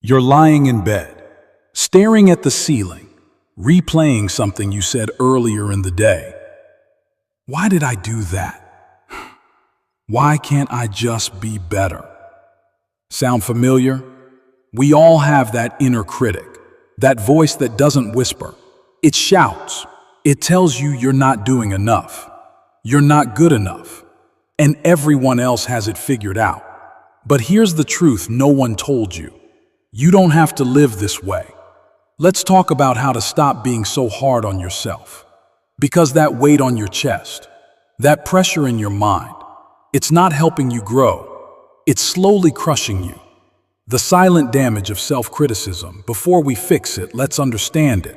You're lying in bed, staring at the ceiling, replaying something you said earlier in the day. Why did I do that? Why can't I just be better? Sound familiar? We all have that inner critic, that voice that doesn't whisper. It shouts. It tells you you're not doing enough. You're not good enough. And everyone else has it figured out. But here's the truth no one told you. You don't have to live this way. Let's talk about how to stop being so hard on yourself. Because that weight on your chest, that pressure in your mind, it's not helping you grow. It's slowly crushing you. The silent damage of self-criticism. Before we fix it, let's understand it.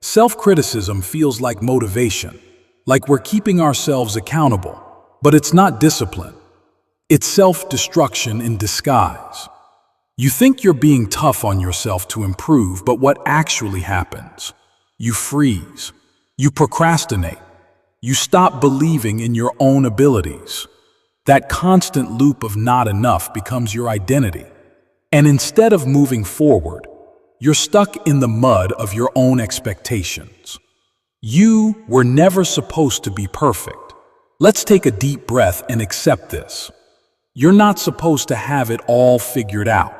Self-criticism feels like motivation, like we're keeping ourselves accountable, but it's not discipline. It's self-destruction in disguise. You think you're being tough on yourself to improve, but what actually happens? You freeze. You procrastinate. You stop believing in your own abilities. That constant loop of not enough becomes your identity. And instead of moving forward, you're stuck in the mud of your own expectations. You were never supposed to be perfect. Let's take a deep breath and accept this. You're not supposed to have it all figured out.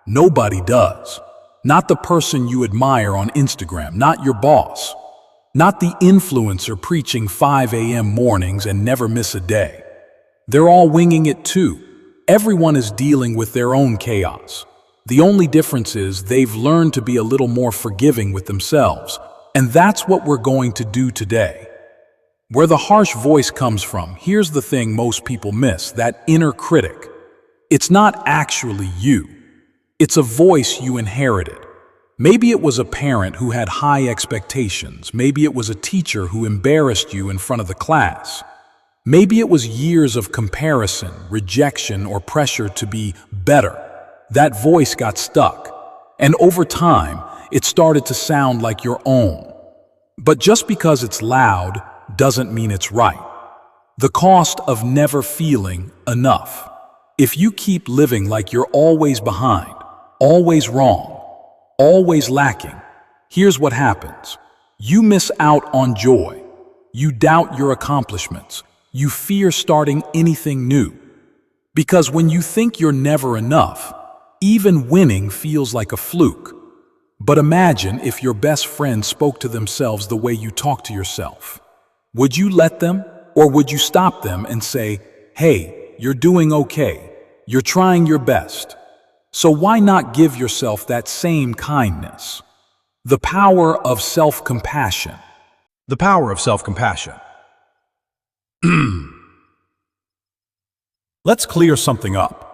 Nobody does. Not the person you admire on Instagram, not your boss, not the influencer preaching 5 a.m. mornings and never miss a day. They're all winging it too. Everyone is dealing with their own chaos. The only difference is they've learned to be a little more forgiving with themselves, and that's what we're going to do today. Where the harsh voice comes from, here's the thing most people miss, that inner critic. It's not actually you. It's a voice you inherited. Maybe it was a parent who had high expectations. Maybe it was a teacher who embarrassed you in front of the class. Maybe it was years of comparison, rejection, or pressure to be better. That voice got stuck, and over time, it started to sound like your own. But just because it's loud doesn't mean it's right. The cost of never feeling enough. If you keep living like you're always behind, always wrong, always lacking, here's what happens. You miss out on joy. You doubt your accomplishments. You fear starting anything new. Because when you think you're never enough, even winning feels like a fluke. But imagine if your best friend spoke to themselves the way you talk to yourself. Would you let them, or would you stop them and say, "Hey, you're doing okay. You're trying your best." So why not give yourself that same kindness? The power of self-compassion. The power of self-compassion. Let's clear something up.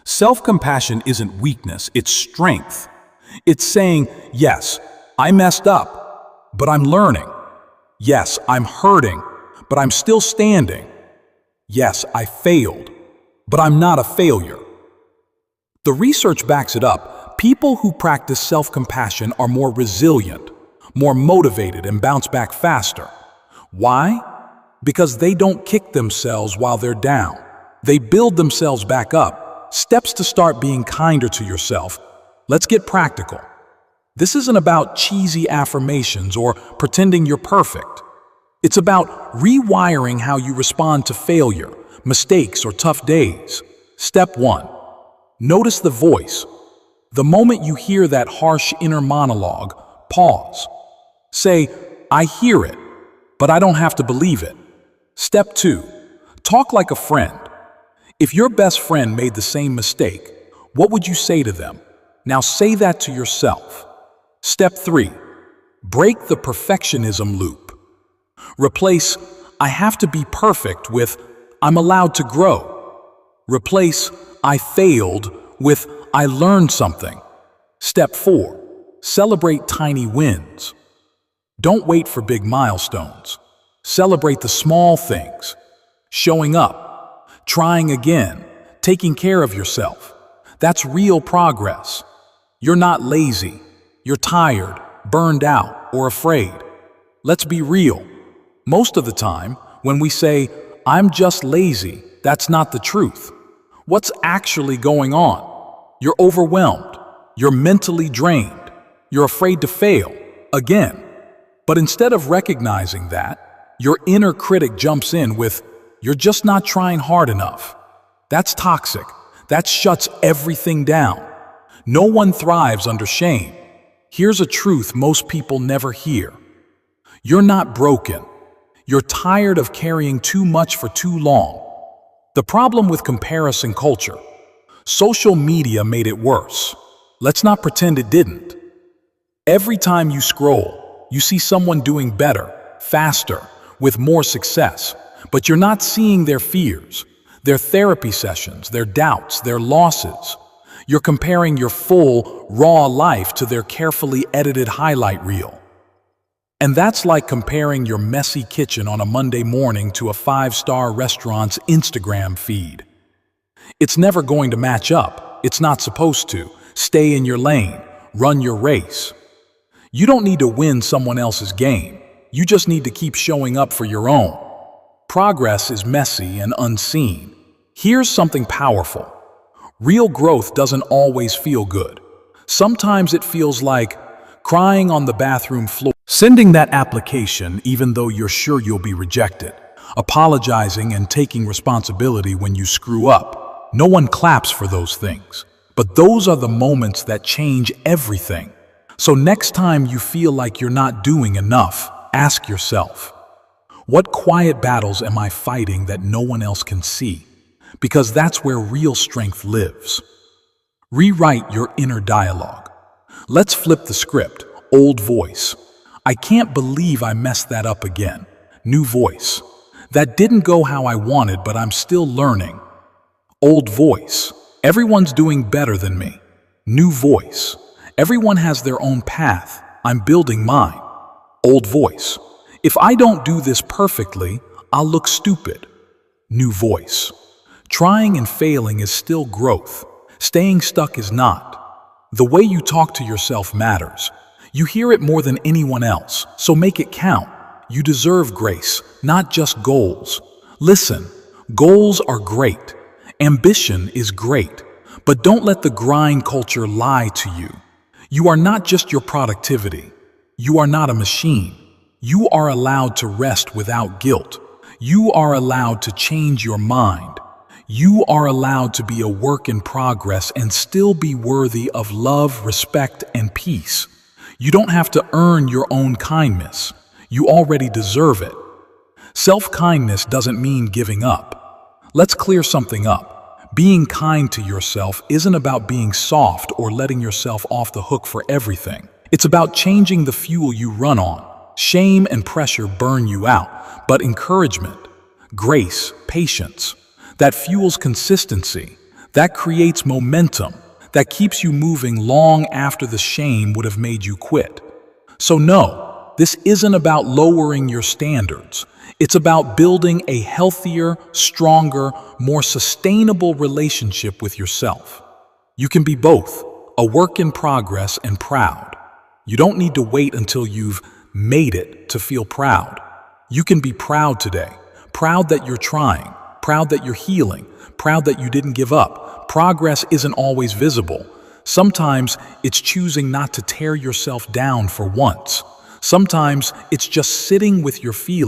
Self-compassion isn't weakness, it's strength. It's saying, yes, I messed up, but I'm learning. Yes, I'm hurting, but I'm still standing. Yes, I failed, but I'm not a failure. The research backs it up. People who practice self-compassion are more resilient, more motivated, and bounce back faster. Why? Because they don't kick themselves while they're down. They build themselves back up. Steps to start being kinder to yourself. Let's get practical. This isn't about cheesy affirmations or pretending you're perfect. It's about rewiring how you respond to failure, mistakes, or tough days. Step 1. Notice the voice. The moment you hear that harsh inner monologue, pause. Say, I hear it, but I don't have to believe it. Step 2. Talk like a friend. If your best friend made the same mistake, what would you say to them? Now say that to yourself. Step 3. Break the perfectionism loop. Replace, I have to be perfect with, I'm allowed to grow. Replace, I failed with, I learned something. Step 4. Celebrate tiny wins. Don't wait for big milestones. Celebrate the small things. Showing up, trying again, taking care of yourself. That's real progress. You're not lazy. You're tired, burned out, or afraid. Let's be real. Most of the time, when we say, I'm just lazy, that's not the truth. What's actually going on? You're overwhelmed. You're mentally drained. You're afraid to fail again. But instead of recognizing that, your inner critic jumps in with, "You're just not trying hard enough." That's toxic. That shuts everything down. No one thrives under shame. Here's a truth most people never hear. You're not broken. You're tired of carrying too much for too long. The problem with comparison culture: social media made it worse. Let's not pretend it didn't. Every time you scroll, you see someone doing better, faster, with more success, but you're not seeing their fears, their therapy sessions, their doubts, their losses. You're comparing your full, raw life to their carefully edited highlight reel. And that's like comparing your messy kitchen on a Monday morning to a five-star restaurant's Instagram feed. It's never going to match up. It's not supposed to. Stay in your lane. Run your race. You don't need to win someone else's game. You just need to keep showing up for your own. Progress is messy and unseen. Here's something powerful. Real growth doesn't always feel good. Sometimes it feels like crying on the bathroom floor, sending that application even though you're sure you'll be rejected, apologizing and taking responsibility when you screw up. No one claps for those things, but those are the moments that change everything. So next time you feel like you're not doing enough, ask yourself, what quiet battles am I fighting that no one else can see? Because that's where real strength lives. Rewrite your inner dialogue. Let's flip the script. Old voice: "I can't believe I messed that up again." New voice: "That didn't go how I wanted, but I'm still learning." Old voice: "Everyone's doing better than me." New voice: "Everyone has their own path. I'm building mine." Old voice: "If I don't do this perfectly, I'll look stupid." New voice: "Trying and failing is still growth. Staying stuck is not." The way you talk to yourself matters. You hear it more than anyone else, so make it count. You deserve grace, not just goals. Listen, goals are great. Ambition is great. But don't let the grind culture lie to you. You are not just your productivity. You are not a machine. You are allowed to rest without guilt. You are allowed to change your mind. You are allowed to be a work in progress and still be worthy of love, respect, and peace. You don't have to earn your own kindness. You already deserve it. Self-kindness doesn't mean giving up. Let's clear something up. Being kind to yourself isn't about being soft or letting yourself off the hook for everything. It's about changing the fuel you run on. Shame and pressure burn you out, but encouragement, grace, patience, that fuels consistency, that creates momentum, that keeps you moving long after the shame would have made you quit. So no, this isn't about lowering your standards. It's about building a healthier, stronger, more sustainable relationship with yourself. You can be both, a work in progress and proud. You don't need to wait until you've made it to feel proud. You can be proud today, proud that you're trying, proud that you're healing, proud that you didn't give up. Progress isn't always visible. Sometimes it's choosing not to tear yourself down for once. Sometimes it's just sitting with your feelings